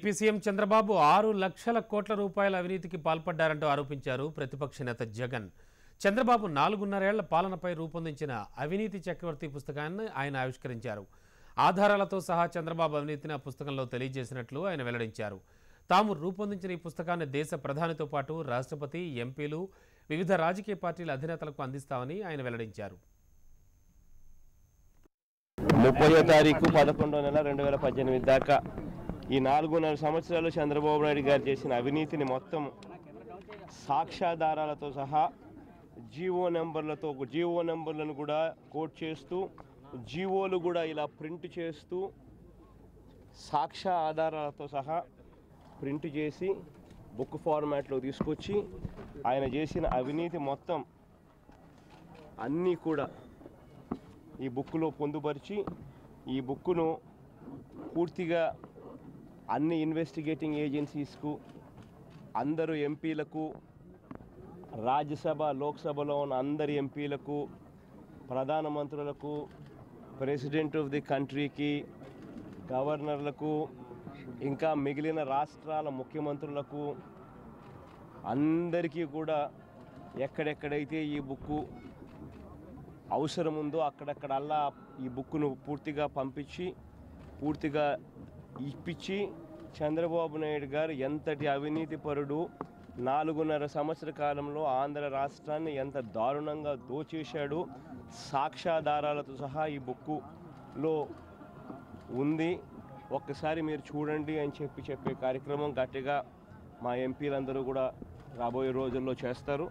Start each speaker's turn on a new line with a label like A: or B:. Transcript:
A: AP CM Chandrababu 6 లక్షల కోట్ల రూపాయల అవినీతికి పాల్పడ్డారంటూ ఆరోపించారు ప్రతిపక్ష నేత జగన్. చంద్రబాబు 4.5 ఏళ్ల పాలనపై రూపొందించిన అవినీతి చక్రవర్తి పుస్తకాన్ని ఆయన ఆవిష్కరించారు. ఆధారాలతో సహా చంద్రబాబు అవినీతిని ఆ పుస్తకంలో తెలియజేసినట్లు ఆయన వెల్లడించారు. తాము రూపొందించిన ఈ పుస్తకాన్ని దేశ ప్రధానితో పాటు రాష్ట్రపతి, ఎంపీలు, వివిధ రాజకీయ పార్టీల అధినేతలకు అందిస్తామని ఆయన వెల్లడించారు.
B: 30వ తారీఖు 11వ నెల 2018 దాకా ఈ 4.5 సంవత్సరాలు చంద్రబాబు నాయుడు గారు చేసిన అవినీతిని మొత్తం సాక్ష్యాధారాలతో సహా జీవో నెంబర్లను కూడా కోట్ చేస్తూ, జీవోలు కూడా ఇలా ప్రింట్ చేస్తూ, సాక్ష్య ఆధారాలతో సహా ప్రింట్ చేసి బుక్ ఫార్మాట్లో తీసుకొచ్చి ఆయన చేసిన అవినీతి మొత్తం అన్నీ కూడా ఈ బుక్లో పొందుపరిచి, ఈ బుక్కును పూర్తిగా అన్ని ఇన్వెస్టిగేటింగ్ ఏజెన్సీస్కు, అందరూ ఎంపీలకు, రాజ్యసభ లోక్సభలో ఉన్న అందరి ఎంపీలకు, ప్రధానమంత్రులకు, ప్రెసిడెంట్ ఆఫ్ ది కంట్రీకి, గవర్నర్లకు, ఇంకా మిగిలిన రాష్ట్రాల ముఖ్యమంత్రులకు అందరికీ కూడా ఎక్కడెక్కడైతే ఈ బుక్కు అవసరం ఉందో అక్కడక్కడల్లా ఈ బుక్కును పూర్తిగా పంపించి, పూర్తిగా ఇప్పించి, చంద్రబాబు నాయుడు గారు ఎంతటి అవినీతి పరుడు, 4.5 సంవత్సర కాలంలో ఆంధ్ర రాష్ట్రాన్ని ఎంత దారుణంగా దోచేశాడు, సాక్ష్యాధారాలతో సహా ఈ బుక్కులో ఉంది, ఒక్కసారి మీరు చూడండి అని చెప్పే కార్యక్రమం గట్టిగా మా ఎంపీలందరూ కూడా రాబోయే రోజుల్లో చేస్తారు.